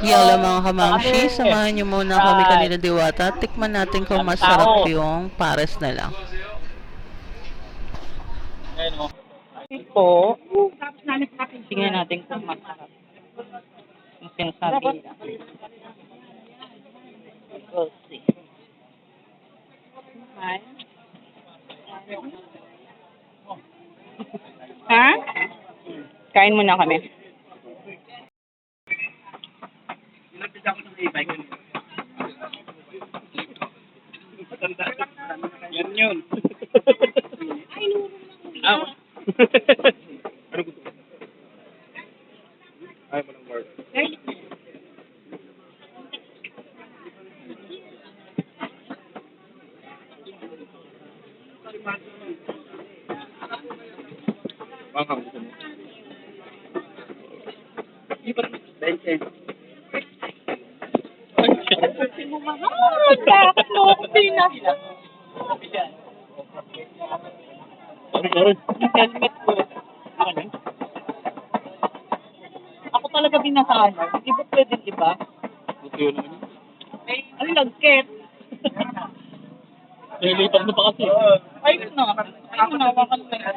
Yala mga kamamshi, Kasi, samahan niyo muna kami right, kanila Diwata. Tikman natin kung daming masarap tao. yung pares nila. Ayan o. Kasi po, tingnan natin kung masarap. Yung sinasabi nila. We'll see. Ha? Kain muna kami. Yan yun. Ah. Ano gusto mo? Ayaw mo ng word. Baka gusto mo. Hindi pa rin. Dahil siya. Bakit mo ako pinasa? Sorry. Yung helmet ko. Ano? Ako talaga binasaan. Hindi ba pwede, di ba? Buti yun naman. Ay, lagkit. Nililipat mo pa kasi. Ayun na. Ayun na. Hawakan mo na.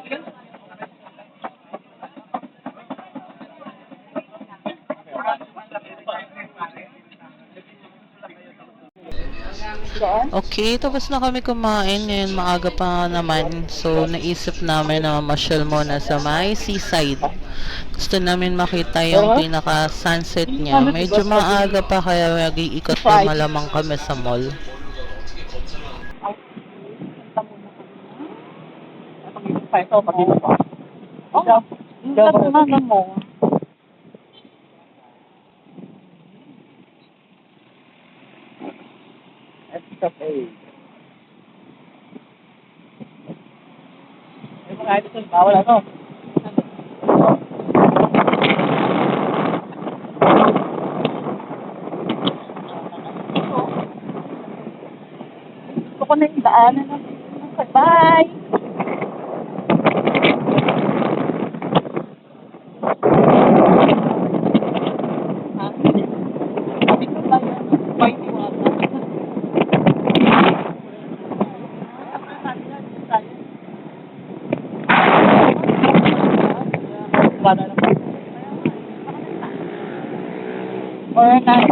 Okay, tapos na kami kumain. Ngayon maaga pa naman. So, naisip namin na mamasyal muna sa may seaside. Gusto namin makita yung pinaka-sunset niya. Medyo maaga pa kaya mag-iikot pa malamang kami sa mall. Ito, pag-iba pa. Oh, yung kasamaga mo. Escapade. May mga ito bawal ano? Gusto ko na yung daanan ng bye! Or not.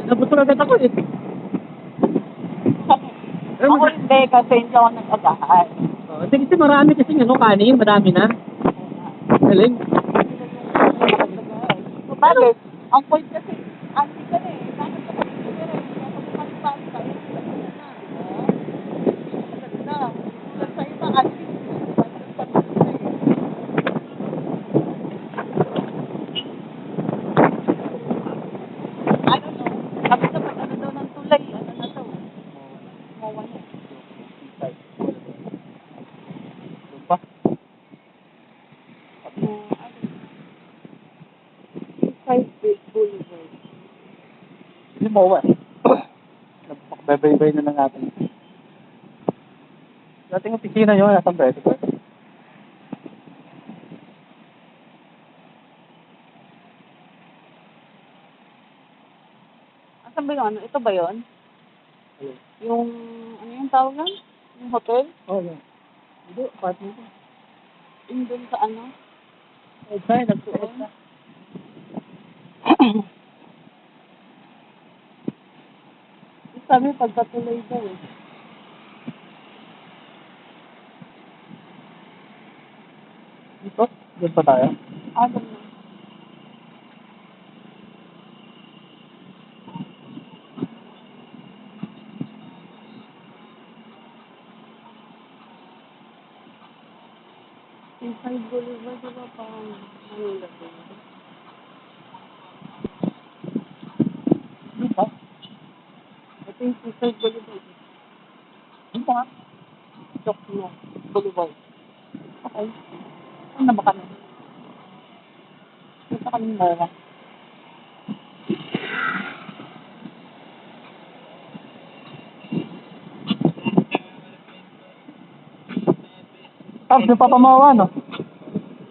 Nabusog agad ako eh. Ako hindi, kasi hindi ako nag-agahan. Kasi marami kasi ano, kanin, marami na. Galing. Bakit? Ang point kasi, anti ka na eh. Bakit ka kasi ka rin? Kaya kapag ka, na. Sa iba, anti. I don't know. Sabi sa pag ano daw ng tulay, ano na daw. Mawa na. Pa? Boulevard. Hindi mo ba? Nagpakbebay-bay na lang natin. Dating opisina nyo, nasa Beto ba? Asan ba yun? Ito ba yun? Yung, ano yung tawag lang? Yung hotel? Oo, yan. Hindi, apartment. Yung dun sa ano? Outside, nagsuot na. Sabi, pagkatuloy daw eh. Dito? Doon pa tayo? Doon na. Inside Boulevard, diba parang Manila din? Ano ba? Ito yung Inside Boulevard. Ano ba nga? Joke mo. Boulevard. Okay. Ano na ba kami? Kita kami mora. Tapos yung papamawa, no?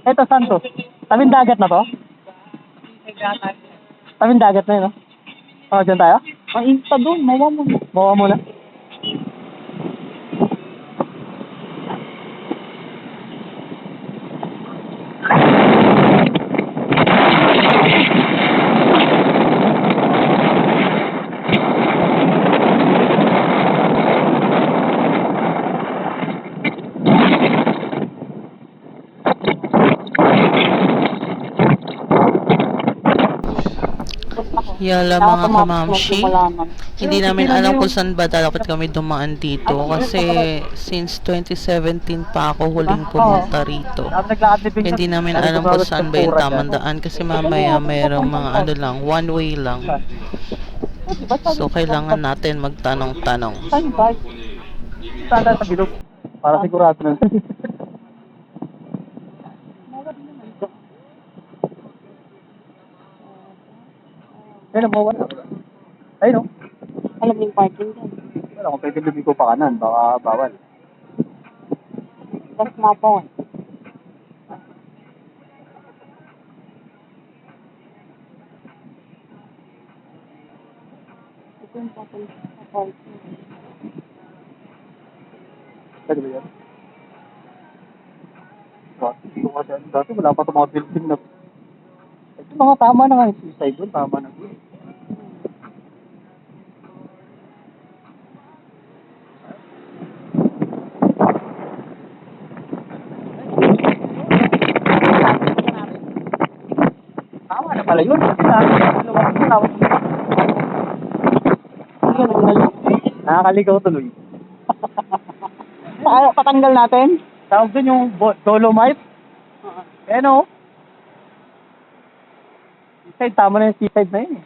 Ito, saan to? Tabing dagat na to? Tabing dagat na yun, no? Oh, dyan tayo? Ang insta doon, mawa mo na. Mawa muna. Yala mga kamamshi, hindi namin alam kung saan ba dapat kami dumaan dito kasi since 2017 pa ako huling pumunta rito. Hindi namin alam kung saan ba yung tamang daan kasi mamaya mayroong mga ano lang, one way lang. So kailangan natin magtanong-tanong. Saan ba? Saan tayo sa bilog? Para sigurado na. Ayun, mawa na. Ayun, no? Alam yung parking dyan. Wala, kung pwede lumiko pa kanan, baka bawal. Tapos mapon. Ito yung papunta sa parking. Pwede ba yan? Dito kasi, dati wala pa itong mga building na. Ito mga tama na nga yung seaside doon, tama na. Tama na pala yun. Nakakaligaw tuloy. Patanggal natin? Tawag doon yung Dolomite. Ayan o. Seaside, tama na yung seaside na yun eh.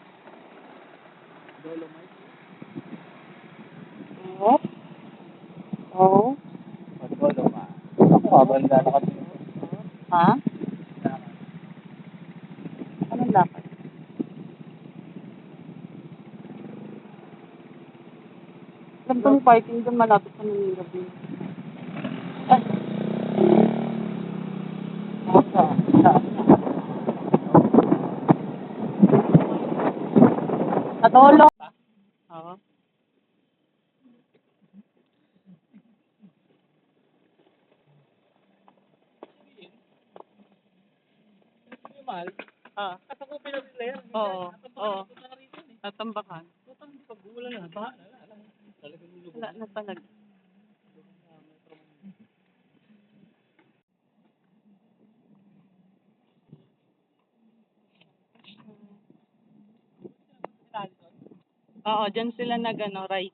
Oo. Oo. Dolomite. Ako, habang lalakad. Ha? Anong lakad? Alam ko yung parking doon malapit sa Manila Bay. Ay. Atolo. Oo. Ah. Oo. Oo. Natambakan. Wala na talaga. Oo, dyan sila nag-ano, right.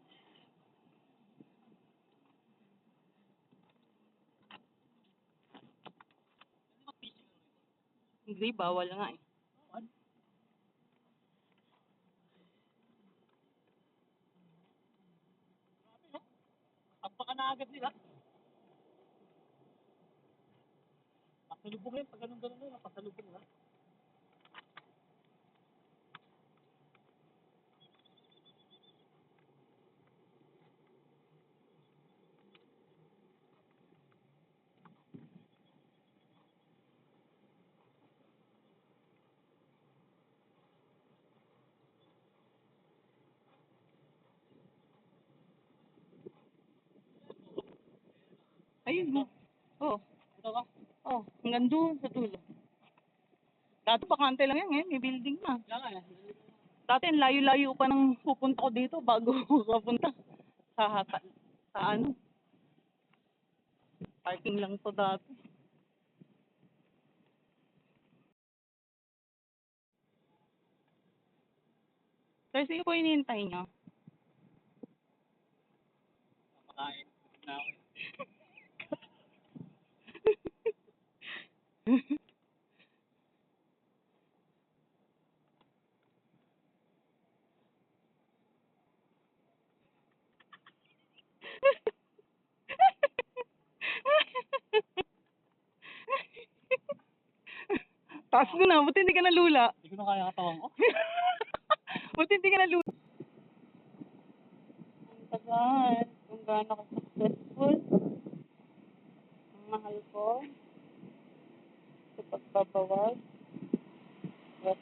Hindi, bawal nga eh. Baka na agad nila. Pasalubong yun, pag ganun-ganun yun, pasalubong na. Ayun mo. Oo. Oh, hanggang doon sa dulo. Dati bakante lang yan, ngayon may building na. Dati ang layo-layo pa nang pupunta ko dito bago kapunta sa hata. Sa ano? Parking lang to dati. Sir, sino po hinihintay nyo? Makain na ako. Taas mo na, buti hindi ka nalula. Hindi ko na kaya katawan ko. Buti hindi ka nalula. Ang tagal, kung gaano ka successful. Ang mahal ko. Sa pagbabawal. But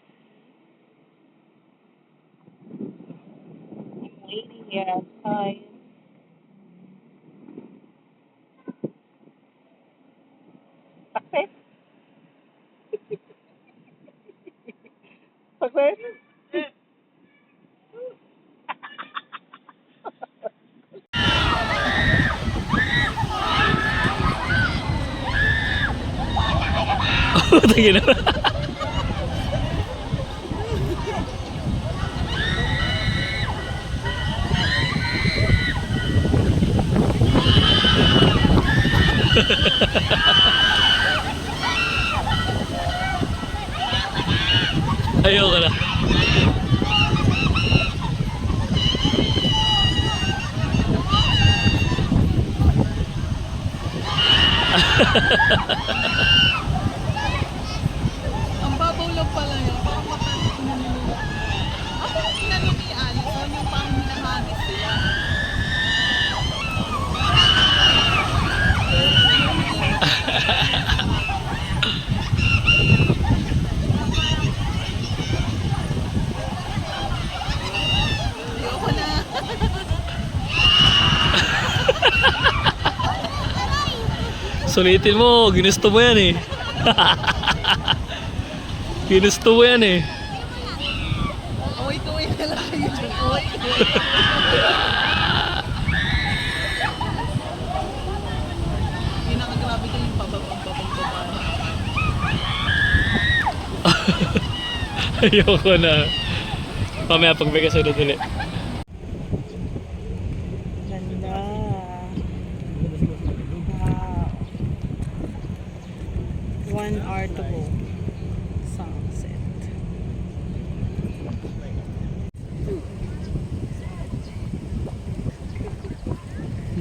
I'm waiting here outside. Success? Success? Tingin na. Ayoko na. Ang babaw lang pala yun. Parang matalas na nila. Ako yung inano ni Alison, yung parang minahagis sila. Ayoko na. Sulitin mo, ginusto mo yan eh. Ginusto mo yan eh. Away-tuway na lang kayo dyan. Away-tuway. Pinakagrabe ko yung pababang-babang-babang. Ayoko na. Mamaya pag may kasunod ulit. Ganda. Wow. 1 hour to go. Sunset.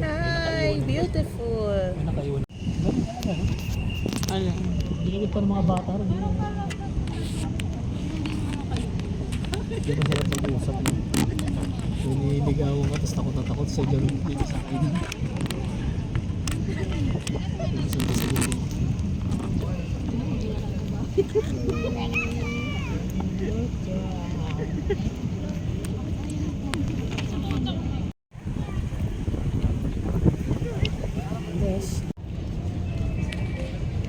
Hi, beautiful. May nakaiwan. Ano? Dinigit pa ng mga bata rin. Hindi na sarap mag-uusap mo. Niligawan ka, tapos takot na takot sa gano'n dito sa akin. This.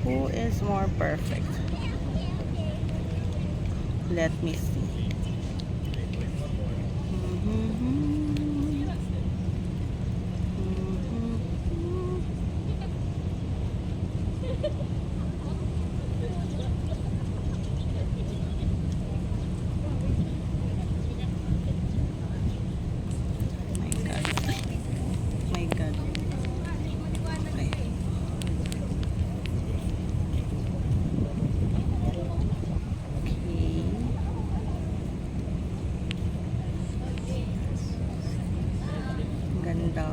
Who is more perfect? Let me see. My God. My God. Ay. Okay. Ganda.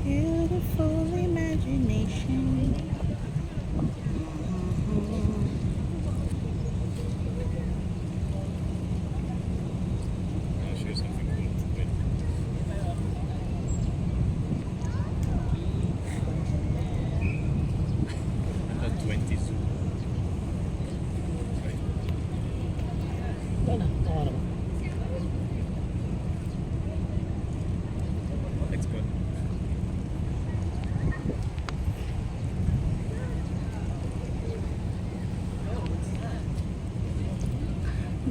Beautiful imagination.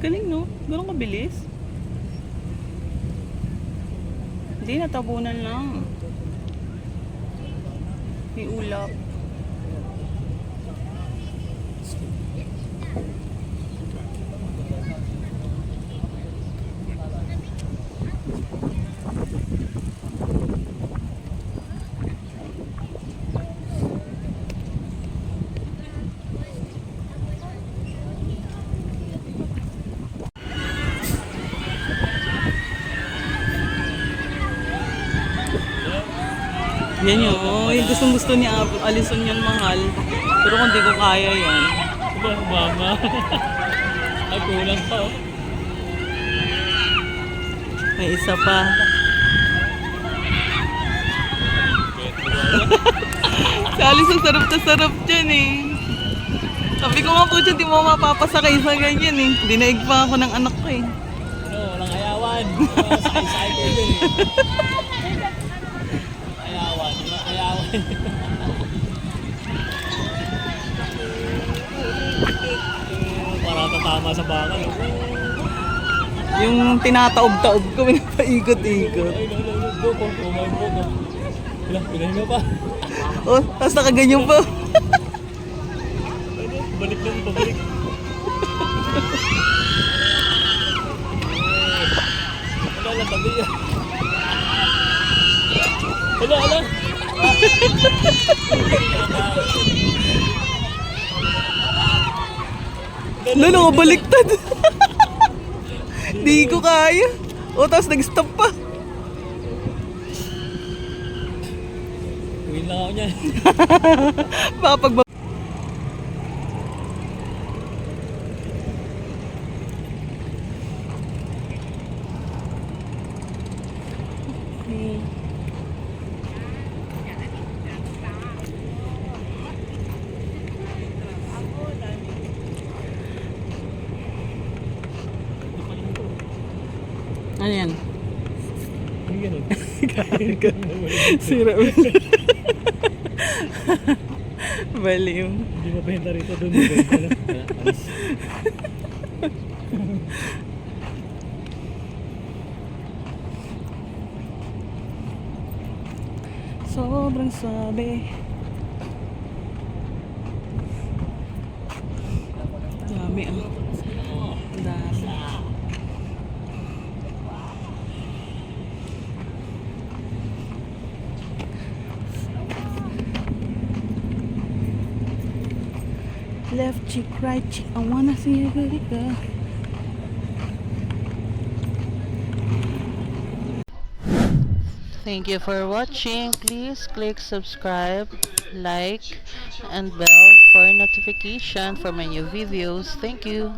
Galing, no? Ganun kabilis. Hindi, natabunan lang. May ulap. Yan yun. Oh, yung gustong-gusto ni Alison yan, mahal. Pero kung di ko kaya yan. Diba, mama? Ay, kulang pa, oh. May isa pa. Si Alison, sarap na sarap dyan eh. Sabi ko nga po dyan, di mo mapapasakay sa ganyan eh. Dinaig pa ako ng anak ko eh. Ano, walang ayawan. Sakay-sakay ko yun eh. Ayawan, walang ayawan. Para tatama sa bakal. Yung tinataob-taob ko, pinapaikot-ikot. Ay, buko. May buko. Wala, pinahinga pa. Oh, tapos nakaganyan pa. Balik lang, pabalik. Wala, tabi yan. Wala. Lalo, baliktad. Di ko kaya. Oh, tapos nag-stop pa. Uwin lang ako niyan. Papagba. Ano yan? Hindi ganun. Kain ka naman. Sira. Baliw. Hindi mabenta rito doon. Mabenta lang. Alis. Sobrang sabi. Dami ah. Dami. Left cheek, right cheek, I wanna see you good girl. Thank you for watching. Please click subscribe, like, and bell for notification for my new videos. Thank you.